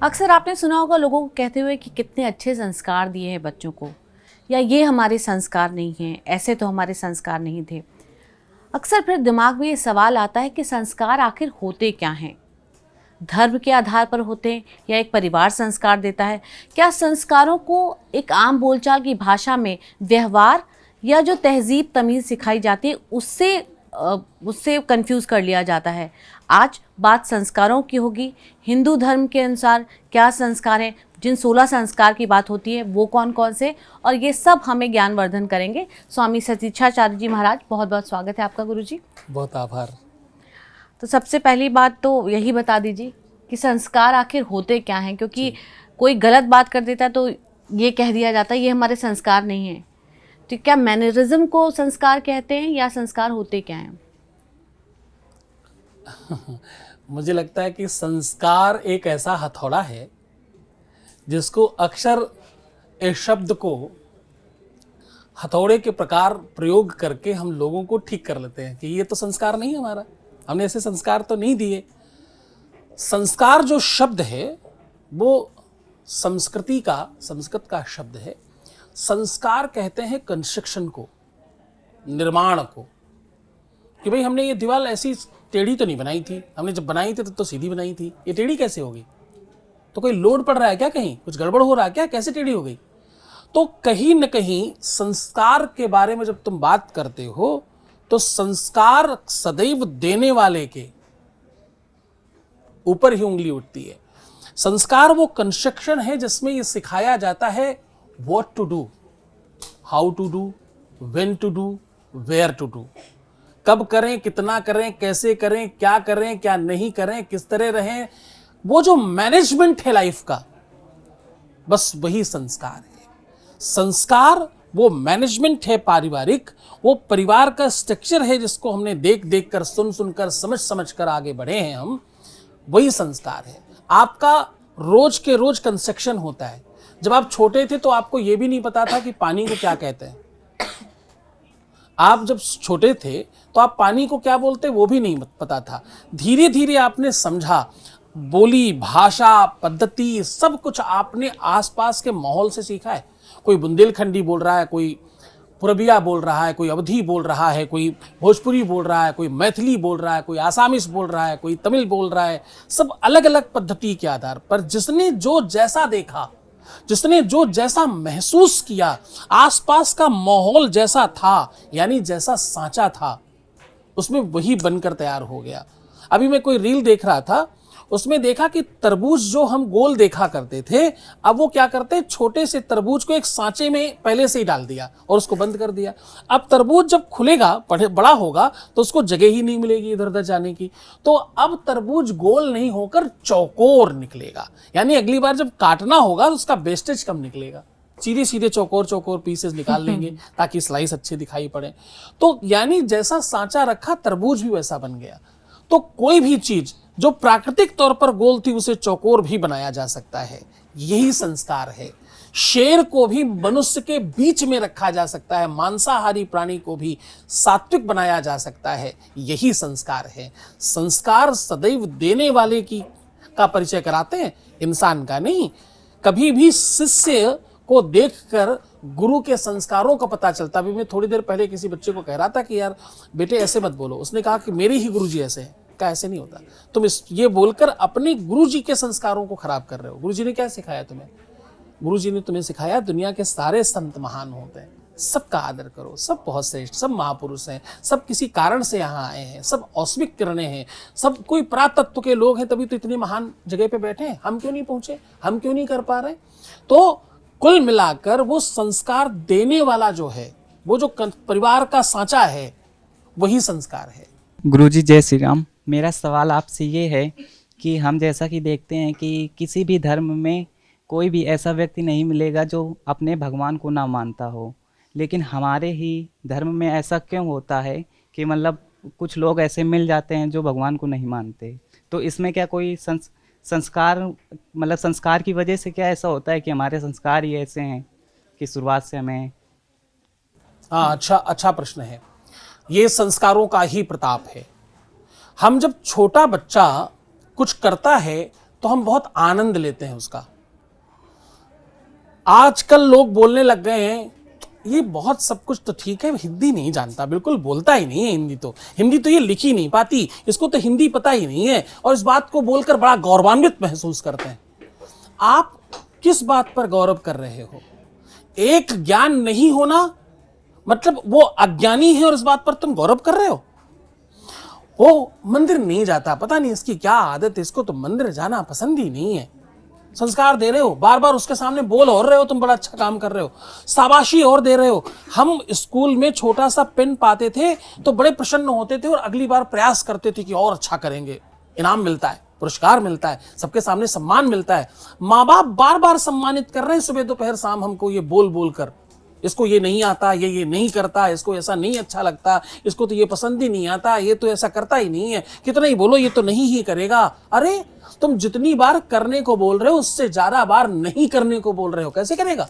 अक्सर आपने सुना होगा लोगों को कहते हुए कि कितने अच्छे संस्कार दिए हैं बच्चों को, या ये हमारे संस्कार नहीं हैं, ऐसे तो हमारे संस्कार नहीं थे। अक्सर फिर दिमाग में ये सवाल आता है कि संस्कार आखिर होते क्या हैं? धर्म के आधार पर होते हैं या एक परिवार संस्कार देता है? क्या संस्कारों को एक आम बोलचाल की भाषा में व्यवहार या जो तहजीब तमीज़ सिखाई जाती है उससे कंफ्यूज कर लिया जाता है? आज बात संस्कारों की होगी। हिंदू धर्म के अनुसार क्या संस्कार हैं, जिन 16 संस्कार की बात होती है वो कौन कौन से, और ये सब हमें ज्ञानवर्धन करेंगे। स्वामी सतीक्षाचार्य जी महाराज, बहुत बहुत स्वागत है आपका गुरुजी। बहुत आभार। तो सबसे पहली बात तो यही बता दीजिए कि संस्कार आखिर होते क्या हैं, क्योंकि कोई गलत बात कर देता है तो ये कह दिया जाता है ये हमारे संस्कार नहीं हैं। तो क्या मैनरिज्म को संस्कार कहते हैं या संस्कार होते क्या हैं? मुझे लगता है कि संस्कार एक ऐसा हथौड़ा है जिसको अक्सर इस शब्द को हथौड़े के प्रकार प्रयोग करके हम लोगों को ठीक कर लेते हैं कि ये तो संस्कार नहीं है हमारा, हमने ऐसे संस्कार तो नहीं दिए। संस्कार जो शब्द है वो संस्कृत का शब्द है। संस्कार कहते हैं कंस्ट्रक्शन को, निर्माण को, कि भाई हमने ये दीवार ऐसी टेढ़ी तो नहीं बनाई थी, हमने जब बनाई थी तो सीधी बनाई थी, ये टेढ़ी कैसे होगी? तो कोई लोड पड़ रहा है क्या, कहीं कुछ गड़बड़ हो रहा है क्या, कैसे टेढ़ी हो गई? तो कहीं न कहीं संस्कार के बारे में जब तुम बात करते हो तो संस्कार सदैव देने वाले के ऊपर ही उंगली उठती है। संस्कार वो कंस्ट्रक्शन है जिसमें ये सिखाया जाता है what to do, how to do, when to do, where to do, कब करें, कितना करें, कैसे करें, क्या नहीं करें, किस तरह रहें। वो जो मैनेजमेंट है लाइफ का, बस वही संस्कार है। संस्कार वो मैनेजमेंट है पारिवारिक, वो परिवार का स्ट्रक्चर है जिसको हमने देख देख कर, सुन कर, समझ कर आगे बढ़े हैं हम, वही संस्कार है। आपका रोज के रोज कंस्ट्रक्शन होता है। जब आप छोटे थे तो आपको ये भी नहीं पता था कि पानी को क्या कहते हैं। आप जब छोटे थे तो आप पानी को क्या बोलते वो भी नहीं पता था। धीरे धीरे आपने समझा, बोली, भाषा, पद्धति, सब कुछ आपने आसपास के माहौल से सीखा है। कोई बुंदेलखंडी बोल रहा है, कोई पुरबिया बोल रहा है, कोई अवधी बोल रहा है, कोई भोजपुरी बोल रहा है, कोई मैथिली बोल रहा है, कोई आसामीज बोल रहा है, कोई तमिल बोल रहा है। सब अलग अलग पद्धति के आधार पर जिसने जो जैसा देखा, जिसने जो जैसा महसूस किया, आसपास का माहौल जैसा था, यानी जैसा सांचा था, उसमें वही बनकर तैयार हो गया। अभी मैं कोई रील देख रहा था, उसमें देखा कि तरबूज जो हम गोल देखा करते थे, अब वो क्या करते हैं, छोटे से तरबूज को एक सांचे में पहले से ही डाल दिया और उसको बंद कर दिया। अब तरबूज जब खुलेगा, बड़ा होगा, तो उसको जगह ही नहीं मिलेगी इधर उधर जाने की। तो अब तरबूज गोल नहीं होकर चौकोर निकलेगा, यानी अगली बार जब काटना होगा तो उसका वेस्टेज कम निकलेगा। सीधे सीधे चौकोर पीसेस निकाल लेंगे ताकि स्लाइस अच्छे दिखाई पड़े। तो यानी जैसा सांचा रखा, तरबूज भी वैसा बन गया। तो कोई भी चीज जो प्राकृतिक तौर पर गोल थी उसे चौकोर भी बनाया जा सकता है, यही संस्कार है। शेर को भी मनुष्य के बीच में रखा जा सकता है, मांसाहारी प्राणी को भी सात्विक बनाया जा सकता है, यही संस्कार है। संस्कार सदैव देने वाले का परिचय कराते हैं, इंसान का नहीं। कभी भी शिष्य को देखकर गुरु के संस्कारों का पता चलता। अभी मैं थोड़ी देर पहले किसी बच्चे को कह रहा था कि यार बेटे ऐसे मत बोलो, उसने कहा कि मेरे ही गुरुजी ऐसे हैं। का ऐसे नहीं होता, तुम ये बोलकर अपने गुरुजी के संस्कारों को खराब कर रहे हो। गुरुजी ने क्या सिखाया तुम्हें? गुरुजी ने तुम्हें सिखाया दुनिया के सारे संत महान होते हैं, सबका आदर करो, सब बहुत श्रेष्ठ, सब महापुरुष हैं, सब किसी कारण से यहाँ आए हैं, सब औस्मिक किरणें हैं, सब कोई परातत्व के लोग हैं, तभी तो इतनी महान जगह पे बैठे हैं। हम क्यों नहीं पहुंचे, हम क्यों नहीं कर पा रहे? तो कुल मिलाकर वो संस्कार देने वाला जो है, वो जो परिवार का सांचा है, वही संस्कार है। गुरुजी जय श्री राम। मेरा सवाल आपसे ये है कि हम जैसा कि देखते हैं कि किसी भी धर्म में कोई भी ऐसा व्यक्ति नहीं मिलेगा जो अपने भगवान को ना मानता हो, लेकिन हमारे ही धर्म में ऐसा क्यों होता है कि मतलब कुछ लोग ऐसे मिल जाते हैं जो भगवान को नहीं मानते? तो इसमें क्या कोई संस्कार, मतलब संस्कार की वजह से क्या ऐसा होता है कि हमारे संस्कार ही ऐसे हैं कि शुरुआत से हमें? हाँ, अच्छा प्रश्न है। ये संस्कारों का ही प्रताप है। हम जब छोटा बच्चा कुछ करता है तो हम बहुत आनंद लेते हैं उसका। आजकल लोग बोलने लग गए हैं ये बहुत सब कुछ तो ठीक है, हिंदी नहीं जानता, बिल्कुल बोलता ही नहीं है हिंदी तो ये लिख ही नहीं पाती, इसको तो हिंदी पता ही नहीं है, और इस बात को बोलकर बड़ा गौरवान्वित महसूस करते हैं। आप किस बात पर गौरव कर रहे हो? एक ज्ञान नहीं होना मतलब वो अज्ञानी है और इस बात पर तुम गौरव कर रहे हो? वो मंदिर नहीं जाता, पता नहीं इसकी क्या आदत है, इसको तो मंदिर जाना पसंद ही नहीं है। संस्कार दे रहे हो, बार बार उसके सामने बोल और रहे हो, तुम बड़ा अच्छा काम कर रहे हो, शाबाशी और दे रहे हो। हम स्कूल में छोटा सा पेन पाते थे तो बड़े प्रसन्न होते थे और अगली बार प्रयास करते थे कि और अच्छा करेंगे, इनाम मिलता है, पुरस्कार मिलता है, सबके सामने सम्मान मिलता है। माँ बाप बार बार सम्मानित कर रहे हैं सुबह दोपहर शाम हमको ये बोल बोल कर, इसको ये नहीं आता, ये नहीं करता, इसको ऐसा नहीं अच्छा लगता, इसको तो ये पसंद ही नहीं आता, ये तो ऐसा करता ही नहीं है, कितना ही बोलो ये तो नहीं ही करेगा। अरे तुम जितनी बार करने को बोल रहे हो उससे ज्यादा बार नहीं करने को बोल रहे हो, कैसे करेगा?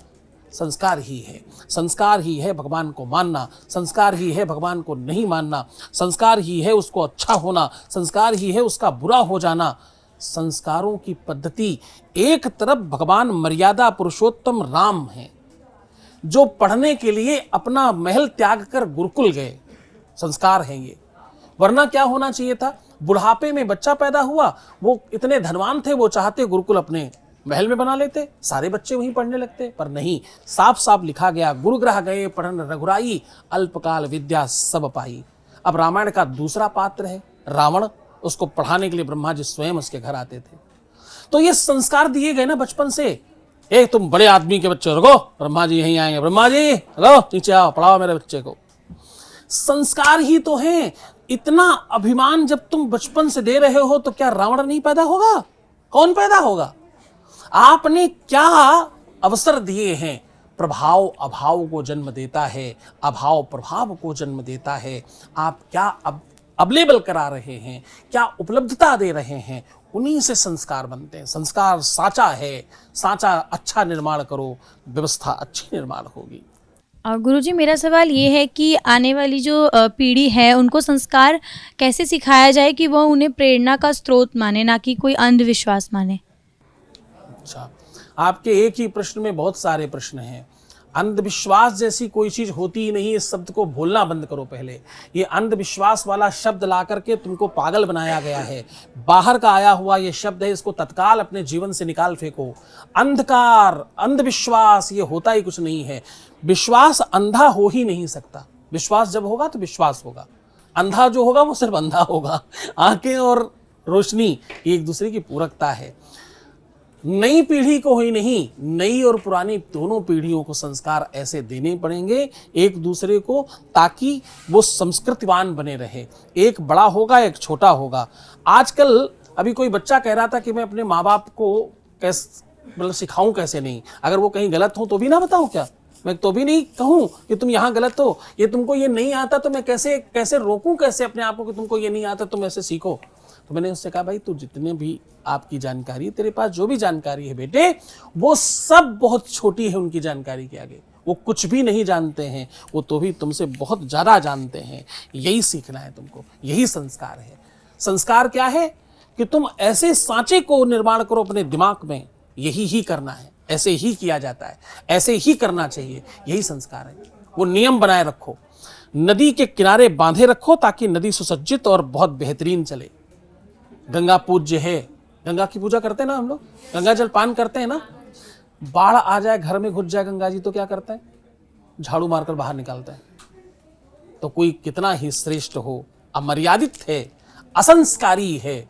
संस्कार ही है, संस्कार ही है भगवान को मानना, संस्कार ही है भगवान को नहीं मानना, संस्कार ही है उसको अच्छा होना, संस्कार ही है उसका बुरा हो जाना। संस्कारों की पद्धति, एक तरफ भगवान मर्यादा पुरुषोत्तम राम है जो पढ़ने के लिए अपना महल त्याग कर गुरुकुल गए, संस्कार है ये। वरना क्या होना चाहिए था? बुढ़ापे में बच्चा पैदा हुआ, वो इतने धनवान थे, वो चाहते गुरुकुल अपने महल में बना लेते, सारे बच्चे वहीं पढ़ने लगते, पर नहीं, साफ साफ लिखा गया गुरुग्रह गए पढ़न रघुराई, अल्पकाल विद्या सब पाई। अब रामायण का दूसरा पात्र है रावण, उसको पढ़ाने के लिए ब्रह्मा जी स्वयं उसके घर आते थे। तो ये संस्कार दिए गए ना बचपन से, एक तुम बड़े आदमी के बच्चे रुको, ब्रह्मा जी यहीं आएंगे, ब्रह्मा जी हेलो नीचे आओ, पढ़ाओ मेरे बच्चे को। संस्कार ही तो है। इतना अभिमान जब तुम बचपन से दे रहे हो तो क्या रावण नहीं पैदा होगा? कौन पैदा होगा? आपने क्या अवसर दिए हैं? प्रभाव अभाव को जन्म देता है, अभाव प्रभाव को जन्म देता है। आप क्या अवेलेबल करा रहे हैं, क्या उपलब्धता दे रहे हैं, उन्हीं से संस्कार बनते हैं। संस्कार साचा है, साचा अच्छा निर्माण करो, व्यवस्था अच्छी निर्माण होगी। गुरुजी, मेरा सवाल ये है कि आने वाली जो पीढ़ी है उनको संस्कार कैसे सिखाया जाए कि वो उन्हें प्रेरणा का स्रोत माने, ना कि कोई अंधविश्वास माने। अच्छा, आपके एक ही प्रश्न में बहुत सारे प्रश्न हैं। अंधविश्वास जैसी कोई चीज होती ही नहीं, इस शब्द को बोलना बंद करो पहले। ये अंधविश्वास वाला शब्द ला करके तुमको पागल बनाया गया है, बाहर का आया हुआ ये शब्द है, इसको तत्काल अपने जीवन से निकाल फेंको। अंधकार, अंधविश्वास ये होता ही कुछ नहीं है। विश्वास अंधा हो ही नहीं सकता। विश्वास जब होगा तो विश्वास होगा, अंधा जो होगा वो सिर्फ अंधा होगा। आंखें और रोशनी एक दूसरे की पूरकता है। नई पीढ़ी को ही नहीं, नई और पुरानी दोनों पीढ़ियों को संस्कार ऐसे देने पड़ेंगे एक दूसरे को, ताकि वो संस्कृतिवान बने रहे। एक बड़ा होगा, एक छोटा होगा। आजकल अभी कोई बच्चा कह रहा था कि मैं अपने माँ बाप को कैसे मतलब सिखाऊं, कैसे नहीं, अगर वो कहीं गलत हो तो भी ना बताऊं क्या? मैं तो भी नहीं कहूं कि तुम यहाँ गलत हो, ये तुमको ये नहीं आता तो मैं कैसे रोकूं, कैसे अपने आप को कि तुमको ये नहीं आता, तुम ऐसे सीखो। तो मैंने उससे कहा भाई तू जितने भी आपकी जानकारी, तेरे पास जो भी जानकारी है बेटे, वो सब बहुत छोटी है उनकी जानकारी के आगे। वो कुछ भी नहीं जानते हैं, वो तो भी तुमसे बहुत ज़्यादा जानते हैं। यही सीखना है तुमको, यही संस्कार है। संस्कार क्या है कि तुम ऐसे सांचे को निर्माण करो अपने दिमाग में, यही ही करना है, ऐसे ही किया जाता है, ऐसे ही करना चाहिए, यही संस्कार है। वो नियम बनाए रखो, नदी के किनारे बांधे रखो ताकि नदी सुसज्जित और बहुत बेहतरीन चले। गंगा पूज्य है, गंगा की पूजा करते हैं ना हम लोग, गंगा जल पान करते हैं ना। बाढ़ आ जाए, घर में घुस जाए गंगा जी तो क्या करते हैं? झाड़ू मारकर बाहर निकालते हैं। तो कोई कितना ही श्रेष्ठ हो, अमर्यादित है, असंस्कारी है,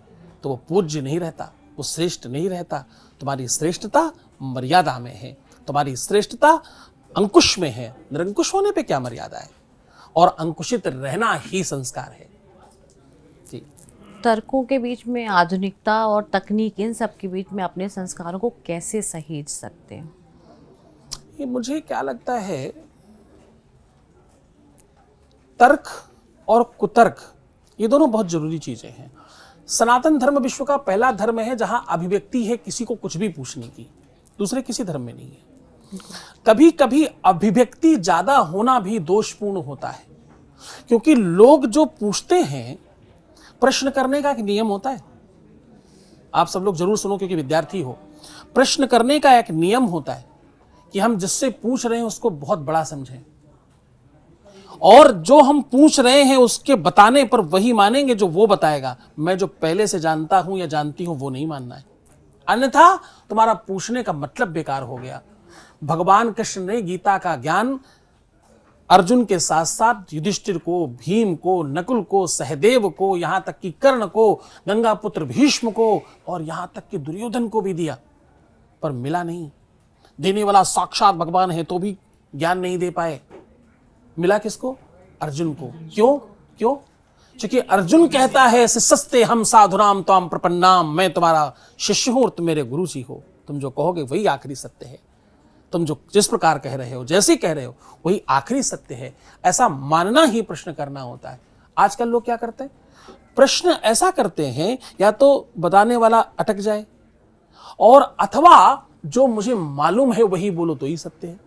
तो वो पूज्य नहीं रहता, वो श्रेष्ठ नहीं रहता। तुम्हारी श्रेष्ठता मर्यादा में है, तुम्हारी श्रेष्ठता अंकुश में है। निरंकुश होने पे क्या मर्यादा है? और अंकुशित रहना ही संस्कार है। जी। तर्कों के बीच में आधुनिकता और तकनीक, इन सब के बीच में अपने संस्कारों को कैसे सहेज सकते हैं? ये मुझे क्या लगता है, तर्क और कुतर्क ये दोनों बहुत जरूरी चीजें हैं। सनातन धर्म विश्व का पहला धर्म है जहां अभिव्यक्ति है किसी को कुछ भी पूछने की, दूसरे किसी धर्म में नहीं है। कभी कभी अभिव्यक्ति ज्यादा होना भी दोषपूर्ण होता है, क्योंकि लोग जो पूछते हैं, प्रश्न करने का एक नियम होता है। आप सब लोग जरूर सुनो क्योंकि विद्यार्थी हो। प्रश्न करने का एक नियम होता है कि हम जिससे पूछ रहे हैं उसको बहुत बड़ा समझें, और जो हम पूछ रहे हैं उसके बताने पर वही मानेंगे जो वो बताएगा। मैं जो पहले से जानता हूं या जानती हूं वो नहीं मानना है, अन्यथा तुम्हारा पूछने का मतलब बेकार हो गया। भगवान कृष्ण ने गीता का ज्ञान अर्जुन के साथ साथ युधिष्ठिर को, भीम को, नकुल को, सहदेव को, यहां तक कि कर्ण को, गंगा पुत्र भीष्म को, और यहां तक कि दुर्योधन को भी दिया, पर मिला नहीं। देने वाला साक्षात भगवान है तो भी ज्ञान नहीं दे पाए। मिला किसको? अर्जुन को। क्यों? क्योंकि अर्जुन कहता है शिष्यस्ते हम साधुराम त्वाम प्रपन्नाम, मैं तुम्हारा शिष्य हूं और तुम मेरे गुरु जी हो। तुम जो कहोगे वही आखिरी सत्य है। तुम जो जिस प्रकार कह रहे हो, जैसे कह रहे हो, वही आखिरी सत्य है। ऐसा मानना ही प्रश्न करना होता है। आजकल लोग क्या करते हैं? प्रश्न ऐसा करते हैं या तो बताने वाला अटक जाए, और अथवा जो मुझे मालूम है वही बोलो तो ही सत्य है।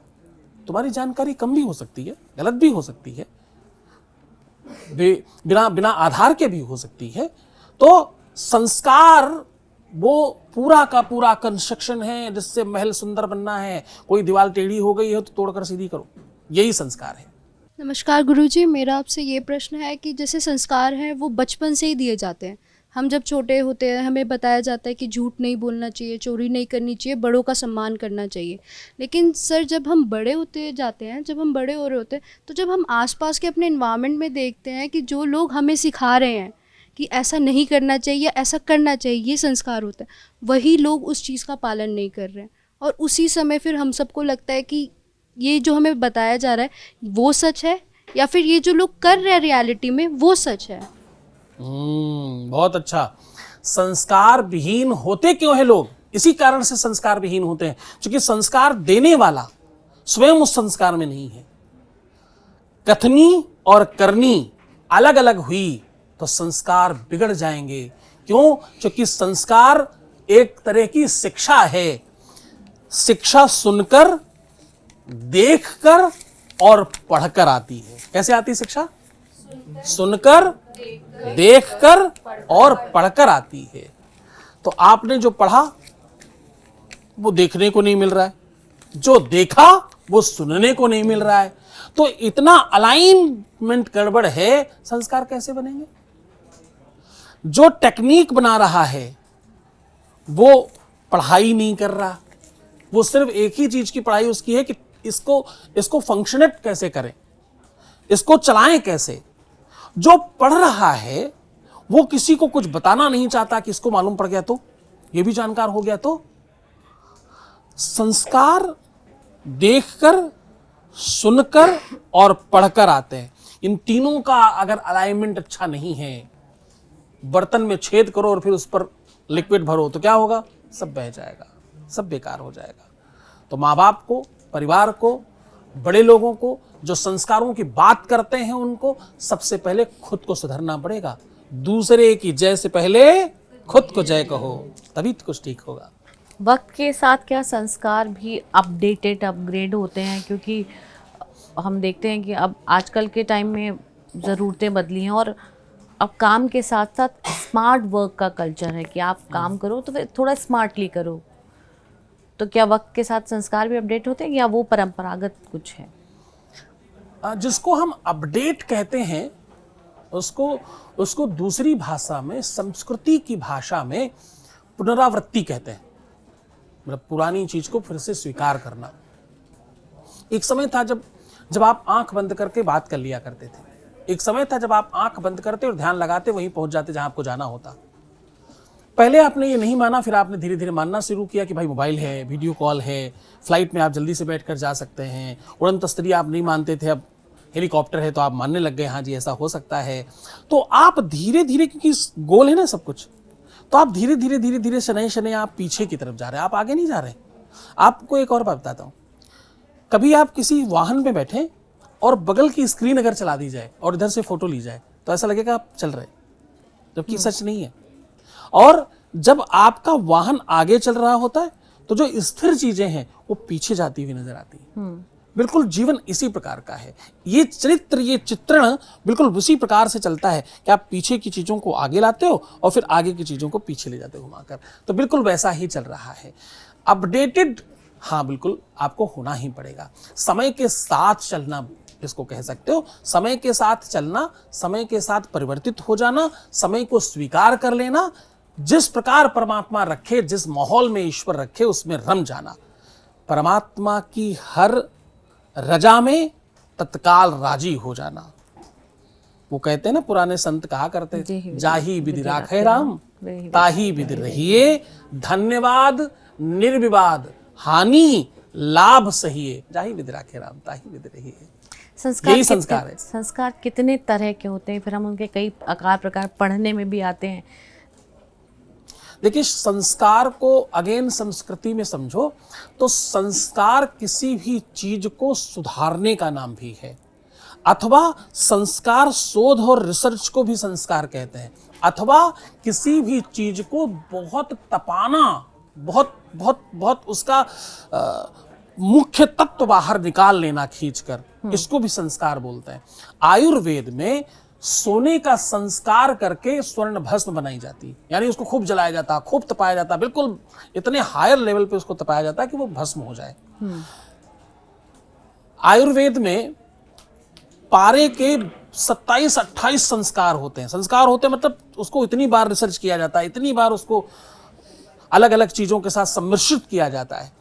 तुम्हारी जानकारी कम भी हो सकती है, गलत भी हो सकती है, बिना आधार के भी हो सकती है। तो संस्कार वो पूरा का पूरा कंस्ट्रक्शन है जिससे महल सुंदर बनना है। कोई दीवार टेढ़ी हो गई है तो तोड़कर सीधी करो, यही संस्कार है। नमस्कार गुरुजी, मेरा आपसे ये प्रश्न है कि जैसे संस्कार हैं वो बचपन से ही दिए जाते हैं। हम जब छोटे होते हैं हमें बताया जाता है कि झूठ नहीं बोलना चाहिए, चोरी नहीं करनी चाहिए, बड़ों का सम्मान करना चाहिए। लेकिन सर जब हम बड़े होते जाते हैं, जब हम बड़े हो रहे होते हैं, तो जब हम आसपास के अपने इन्वायरमेंट में देखते हैं कि जो लोग हमें सिखा रहे हैं कि ऐसा नहीं करना चाहिए, ऐसा करना चाहिए, ये संस्कार होता है, वही लोग उस चीज़ का पालन नहीं कर रहे हैं। और उसी समय फिर हम सबको लगता है कि ये जो हमें बताया जा रहा है वो सच है, या फिर ये जो लोग कर रहे हैं रियलिटी में वो सच है। बहुत अच्छा। संस्कार विहीन होते क्यों है लोग? इसी कारण से संस्कार विहीन होते हैं, क्योंकि संस्कार देने वाला स्वयं उस संस्कार में नहीं है। कथनी और करनी अलग अलग हुई तो संस्कार बिगड़ जाएंगे। क्यों? क्योंकि संस्कार एक तरह की शिक्षा है। शिक्षा सुनकर, देखकर और पढ़कर आती है। कैसे आती है शिक्षा? सुनकर, देखकर और पढ़कर आती है। तो आपने जो पढ़ा वो देखने को नहीं मिल रहा है, जो देखा वो सुनने को नहीं मिल रहा है। तो इतना अलाइनमेंट गड़बड़ है, संस्कार कैसे बनेंगे? जो टेक्निक बना रहा है वो पढ़ाई नहीं कर रहा, वो सिर्फ एक ही चीज की पढ़ाई उसकी है कि इसको फंक्शनेट कैसे करें, इसको चलाएं कैसे। जो पढ़ रहा है वो किसी को कुछ बताना नहीं चाहता कि इसको मालूम पड़ गया तो, ये भी जानकार हो गया तो। संस्कार देखकर, सुनकर और पढ़कर आते हैं। इन तीनों का अगर अलाइनमेंट अच्छा नहीं है, बर्तन में छेद करो और फिर उस पर लिक्विड भरो तो क्या होगा? सब बह जाएगा, सब बेकार हो जाएगा। तो माँ बाप को, परिवार को, बड़े लोगों को जो संस्कारों की बात करते हैं उनको सबसे पहले खुद को सुधरना पड़ेगा। दूसरे की जय से पहले खुद को जय कहो, तभी तो कुछ ठीक होगा। वक्त के साथ क्या संस्कार भी अपग्रेड होते हैं? क्योंकि हम देखते हैं कि अब आजकल के टाइम में ज़रूरतें बदली हैं, और अब काम के साथ साथ स्मार्ट वर्क का कल्चर है कि आप काम करो तो फिर थोड़ा स्मार्टली करो। तो क्या वक्त के साथ संस्कार भी अपडेट होते हैं या वो परंपरागत कुछ है? जिसको हम अपडेट कहते हैं उसको दूसरी भाषा में, संस्कृति की भाषा में पुनरावृत्ति कहते हैं। मतलब पुरानी चीज को फिर से स्वीकार करना। एक समय था जब आप आंख बंद करके बात कर लिया करते थे। एक समय था जब आप आंख बंद करते और ध्यान लगाते वहीं पहुंच जाते जहां आपको जाना होता। पहले आपने ये नहीं माना, फिर आपने धीरे धीरे मानना शुरू किया कि भाई मोबाइल है, वीडियो कॉल है, फ्लाइट में आप जल्दी से बैठकर जा सकते हैं। उड़न तस्तरी आप नहीं मानते थे, अब हेलीकॉप्टर है तो आप मानने लग गए, हाँ जी ऐसा हो सकता है। तो आप धीरे धीरे, क्योंकि गोल है ना सब कुछ, तो आप धीरे धीरे शनै आप पीछे की तरफ जा रहे हैं, आप आगे नहीं जा रहे। आपको एक और बात बताता हूँ, कभी आप किसी वाहन में बैठे और बगल की स्क्रीन अगर चला दी जाए और इधर से फोटो ली जाए तो ऐसा लगेगा आप चल रहे, जबकि सच नहीं है। और जब आपका वाहन आगे चल रहा होता है तो जो स्थिर चीजें हैं वो पीछे जाती हुई नजर आती है। बिल्कुल जीवन इसी प्रकार का है। ये चरित्र, ये चित्रण बिल्कुल उसी प्रकार से चलता है कि आप पीछे की चीज़ों को आगे लाते हो और फिर आगे की चीज़ों को पीछे ले जाते हो घुमाकर। तो बिल्कुल वैसा ही चल रहा है। अपडेटेड, हाँ बिल्कुल आपको होना ही पड़ेगा। समय के साथ चलना इसको कह सकते हो। समय के साथ चलना, समय के साथ परिवर्तित हो जाना, समय को स्वीकार कर लेना, जिस प्रकार परमात्मा रखे, जिस माहौल में ईश्वर रखे उसमें रम जाना। परमात्मा की हर रजा में तत्काल राजी हो जाना। वो कहते हैं ना, पुराने संत कहा करते, जाही विधि राखे राम ताही विधि रहिए, धन्यवाद निर्विवाद हानि लाभ सहिए। जाही विधि राखे राम ताही विधि रहिए। यही संस्कार है। संस्कार कितने तरह के होते हैं, फिर हम उनके कई आकार प्रकार पढ़ने में भी आते हैं। देखिए, संस्कार को अगेन संस्कृति में समझो तो संस्कार किसी भी चीज को सुधारने का नाम भी है, अथवा संस्कार शोध और रिसर्च को भी संस्कार कहते हैं, अथवा किसी भी चीज को बहुत तपाना, बहुत बहुत बहुत उसका मुख्य तत्व बाहर निकाल लेना खींचकर, इसको भी संस्कार बोलते हैं। आयुर्वेद में सोने का संस्कार करके स्वर्ण भस्म बनाई जाती, यानी उसको खूब जलाया जाता, खूब तपाया जाता, बिल्कुल इतने हायर लेवल पे उसको तपाया जाता है कि वो भस्म हो जाए। आयुर्वेद में पारे के 27-28 संस्कार होते हैं। संस्कार होते हैं मतलब उसको इतनी बार रिसर्च किया जाता है, इतनी बार उसको अलग अलग चीजों के साथ सम्मिश्रित किया जाता है।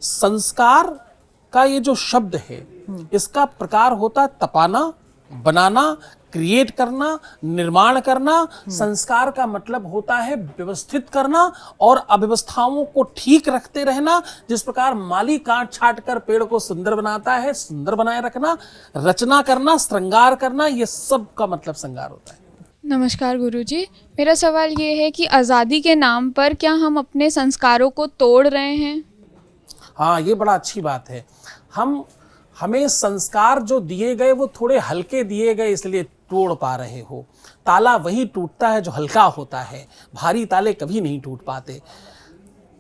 संस्कार का ये जो शब्द है, इसका प्रकार होता है तपाना, बनाना, क्रिएट करना, निर्माण करना। संस्कार का मतलब होता है व्यवस्थित करना और अव्यवस्थाओं को ठीक रखते रहना। जिस प्रकार माली काट छाट कर पेड़ को सुंदर बनाता है, सुंदर बनाए रखना, रचना करना, श्रृंगार करना, ये सब का मतलब श्रृंगार होता है। नमस्कार गुरुजी, मेरा सवाल ये है कि आज़ादी के नाम पर क्या हम अपने संस्कारों को तोड़ रहे हैं? हाँ, ये बड़ा अच्छी बात है। हमें संस्कार जो दिए गए वो थोड़े हल्के दिए गए, इसलिए तोड़ पा रहे हो। ताला वही टूटता है जो हल्का होता है, भारी ताले कभी नहीं टूट पाते।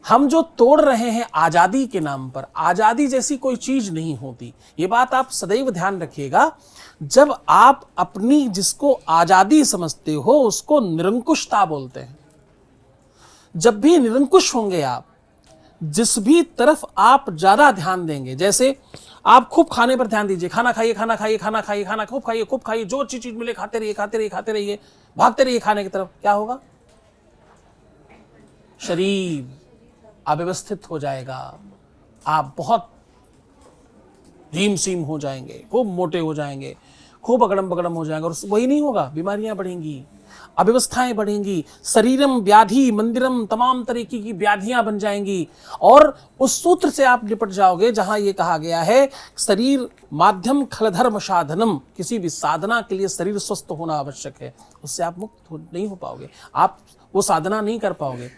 हम जो तोड़ रहे हैं आज़ादी के नाम पर, आज़ादी जैसी कोई चीज नहीं होती। ये बात आप सदैव ध्यान रखिएगा। जब आप अपनी जिसको आज़ादी समझते हो उसको निरंकुशता बोलते हैं। जब भी निरंकुश होंगे आप, जिस भी तरफ आप ज्यादा ध्यान देंगे, जैसे आप खूब खाने पर ध्यान दीजिए, खाना खाइए, खाना खाइए, खाना खाइए, खाना खूब खाइए, खूब खाइए, जो अच्छी चीज मिले खाते रहिए, खाते रहिए, खाते रहिए, भागते रहिए खाने की तरफ। क्या होगा? शरीर अव्यवस्थित हो जाएगा, आप बहुत धीम सीम हो जाएंगे, खूब मोटे हो जाएंगे, खूब अगड़म बगड़म हो जाएंगे, और वही नहीं होगा, बीमारियां बढ़ेंगी, अव्यवस्थाएं बढ़ेंगी, शरीरम व्याधि मंदिरम, तमाम तरीके की व्याधियां बन जाएंगी। और उस सूत्र से आप निपट जाओगे जहां ये कहा गया है, शरीर माध्यम खलधर्म साधनम, किसी भी साधना के लिए शरीर स्वस्थ होना आवश्यक है। उससे आप मुक्त नहीं हो पाओगे, आप वो साधना नहीं कर पाओगे।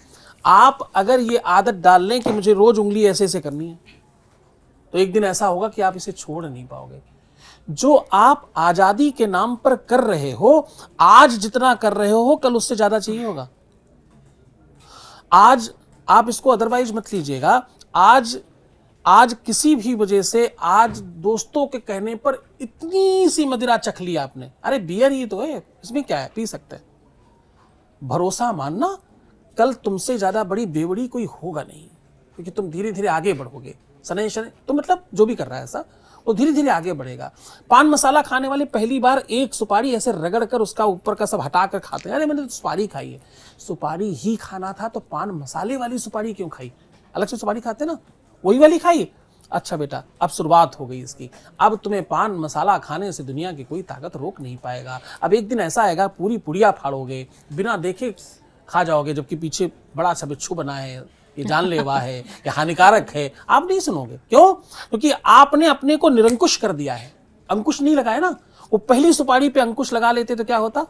आप अगर ये आदत डाल लें कि मुझे रोज उंगली ऐसे ऐसे करनी है, तो एक दिन ऐसा होगा कि आप इसे छोड़ नहीं पाओगे। जो आप आजादी के नाम पर कर रहे हो, आज जितना कर रहे हो कल उससे ज्यादा चाहिए होगा। आज आप इसको अदरवाइज मत लीजिएगा। आज किसी भी वजह से, आज दोस्तों के कहने पर इतनी सी मदिरा चख ली आपने, अरे बियर ही तो है, इसमें क्या है, पी सकते हैं। भरोसा मानना, कल तुमसे ज्यादा बड़ी बेवड़ी कोई होगा नहीं, क्योंकि तुम धीरे धीरे आगे बढ़ोगे। शनै शनै तो मतलब जो भी कर रहा है ऐसा, वो धीरे धीरे आगे बढ़ेगा। पान मसाला खाने वाले पहली बार एक सुपारी ऐसे रगड़ कर उसका ऊपर का सब हटा कर खाते हैं। अरे मैंने तो सुपारी खाई है, सुपारी ही खाना था तो पान मसाले वाली सुपारी क्यों खाई? अलग से सुपारी खाते ना, वही वाली खाई। अच्छा बेटा, अब शुरुआत हो गई इसकी। अब तुम्हें पान मसाला खाने से दुनिया की कोई ताकत रोक नहीं पाएगा। अब एक दिन ऐसा आएगा पूरी पुड़िया फाड़ोगे, बिना देखे खा जाओगे, जबकि पीछे बड़ा सा बिच्छू बना है, ये जानलेवा है, ये हानिकारक है, आप नहीं सुनोगे। क्यों? क्योंकि आपने अपने को निरंकुश कर दिया है, अंकुश नहीं लगाया ना। वो पहली सुपारी पे अंकुश लगा लेते तो क्या होता?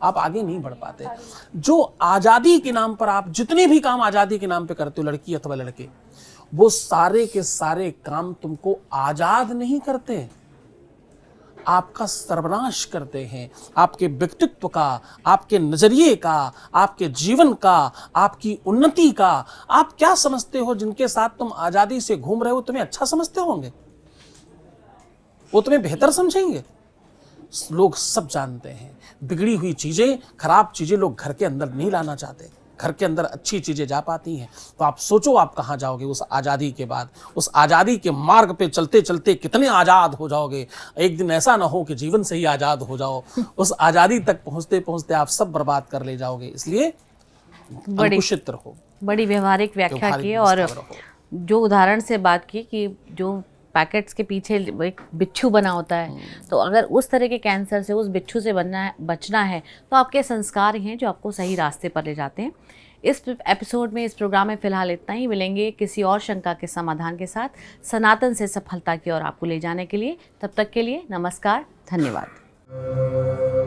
आप आगे नहीं बढ़ पाते। जो आजादी के नाम पर आप जितने भी काम आजादी के नाम पे करते हो, लड़की अथवा लड़के, वो सारे के सारे काम तुमको आजाद नहीं करते, आपका सर्वनाश करते हैं। आपके व्यक्तित्व का, आपके नजरिए का, आपके जीवन का, आपकी उन्नति का। आप क्या समझते हो जिनके साथ तुम आजादी से घूम रहे हो, तुम्हें अच्छा समझते होंगे? वो तुम्हें बेहतर समझेंगे? लोग सब जानते हैं, बिगड़ी हुई चीज़ें, खराब चीज़ें लोग घर के अंदर नहीं लाना चाहते, घर के अंदर अच्छी चीज़ें जा पाती हैं। तो आप सोचो आप कहाँ जाओगे उस आज़ादी के बाद, उस आज़ादी के मार्ग पे चलते चलते कितने आज़ाद हो जाओगे। एक दिन ऐसा ना हो कि जीवन से ही आज़ाद हो जाओ, उस आज़ादी तक पहुँचते पहुँचते आप सब बर्बाद कर ले जाओगे। इसलिए अंकुशित रहो, बड़ी व्यवहारिक व्याख्या व्यवहारिक की और निष्ठा रहो। जो उदाहरण से बात की कि जो पैकेट्स के पीछे एक बिच्छू बना होता है, तो अगर उस तरह के कैंसर से, उस बिच्छू से बचना है तो आपके संस्कार ही हैं जो आपको सही रास्ते पर ले जाते हैं। इस एपिसोड में, इस प्रोग्राम में फ़िलहाल इतना ही। मिलेंगे किसी और शंका के समाधान के साथ, सनातन से सफलता की ओर आपको ले जाने के लिए। तब तक के लिए नमस्कार, धन्यवाद।